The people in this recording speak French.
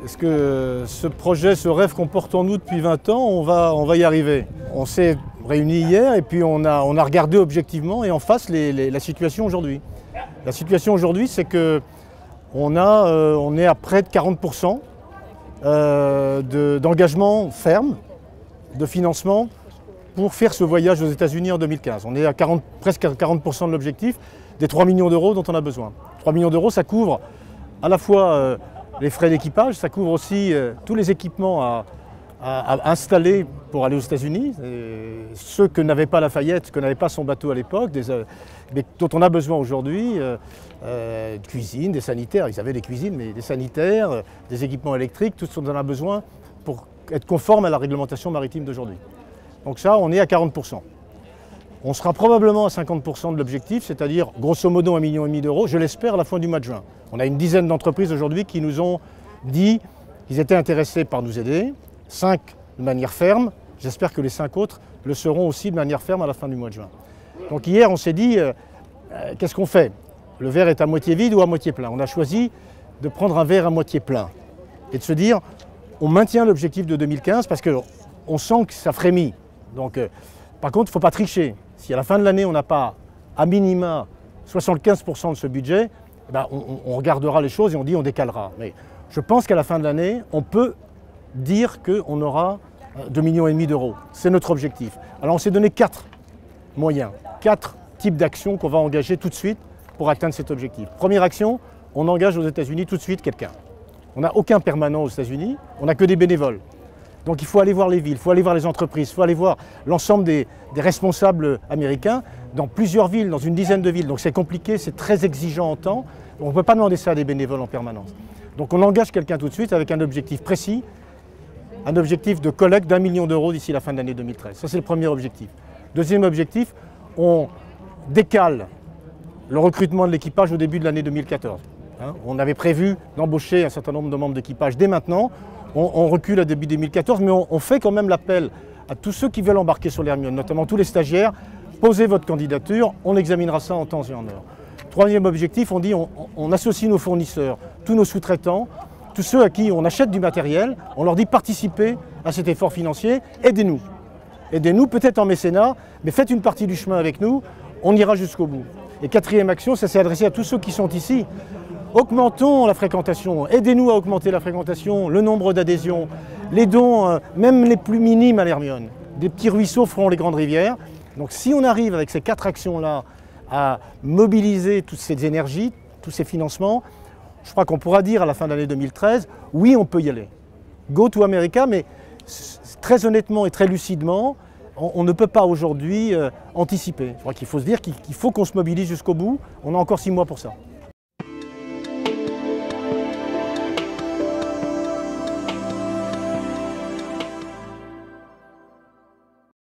Est-ce que ce projet, ce rêve qu'on porte en nous depuis 20 ans, on va y arriver? On s'est réunis hier et puis on a regardé objectivement et en face la situation aujourd'hui. La situation aujourd'hui, c'est que on est à près de 40% d'engagement ferme, de financement pour faire ce voyage aux États-Unis en 2015. On est à presque à 40% de l'objectif des 3 millions d'euros dont on a besoin. 3 millions d'euros, ça couvre à la fois les frais d'équipage, ça couvre aussi tous les équipements à installer pour aller aux États-Unis, ceux que n'avait pas Lafayette, que n'avait pas son bateau à l'époque, mais dont on a besoin aujourd'hui, de cuisine, des sanitaires, ils avaient des cuisines, mais des sanitaires, des équipements électriques, tout ce dont on a besoin pour être conforme à la réglementation maritime d'aujourd'hui. Donc ça, on est à 40%. On sera probablement à 50% de l'objectif, c'est-à-dire grosso modo 1,5 million d'euros, je l'espère, à la fin du mois de juin. On a une dizaine d'entreprises aujourd'hui qui nous ont dit qu'ils étaient intéressés par nous aider, 5 de manière ferme, j'espère que les 5 autres le seront aussi de manière ferme à la fin du mois de juin. Donc hier, on s'est dit, qu'est-ce qu'on fait? Le verre est à moitié vide ou à moitié plein? On a choisi de prendre un verre à moitié plein et de se dire, on maintient l'objectif de 2015 parce qu'on sent que ça frémit. Donc, par contre, il ne faut pas tricher. Si à la fin de l'année, on n'a pas à minima 75% de ce budget, eh ben, on regardera les choses et on dit on décalera. Mais je pense qu'à la fin de l'année, on peut dire qu'on aura 2,5 millions d'euros. C'est notre objectif. Alors on s'est donné 4 moyens, 4 types d'actions qu'on va engager tout de suite pour atteindre cet objectif. Première action, on engage aux États-Unis tout de suite quelqu'un. On n'a aucun permanent aux États-Unis, on n'a que des bénévoles. Donc il faut aller voir les villes, il faut aller voir les entreprises, il faut aller voir l'ensemble des responsables américains dans plusieurs villes, dans une dizaine de villes. Donc c'est compliqué, c'est très exigeant en temps. On ne peut pas demander ça à des bénévoles en permanence. Donc on engage quelqu'un tout de suite avec un objectif précis, un objectif de collecte d'1 million d'euros d'ici la fin de l'année 2013. Ça c'est le premier objectif. Deuxième objectif, on décale le recrutement de l'équipage au début de l'année 2014. On avait prévu d'embaucher un certain nombre de membres d'équipage dès maintenant. On recule à début 2014, mais on fait quand même l'appel à tous ceux qui veulent embarquer sur l'Hermione, notamment tous les stagiaires. Posez votre candidature, on examinera ça en temps et en heure. Troisième objectif, on dit on associe nos fournisseurs, tous nos sous-traitants, tous ceux à qui on achète du matériel, on leur dit participez à cet effort financier, aidez-nous. Aidez-nous peut-être en mécénat, mais faites une partie du chemin avec nous, on ira jusqu'au bout. Et quatrième action, ça s'est adressé à tous ceux qui sont ici. Augmentons la fréquentation, aidez-nous à augmenter la fréquentation, le nombre d'adhésions, les dons, même les plus minimes à l'Hermione. Des petits ruisseaux feront les grandes rivières. Donc si on arrive avec ces 4 actions-là à mobiliser toutes ces énergies, tous ces financements, je crois qu'on pourra dire à la fin de l'année 2013, oui, on peut y aller. Go to America, mais très honnêtement et très lucidement, on ne peut pas aujourd'hui anticiper. Je crois qu'il faut se dire qu'il faut qu'on se mobilise jusqu'au bout. On a encore 6 mois pour ça.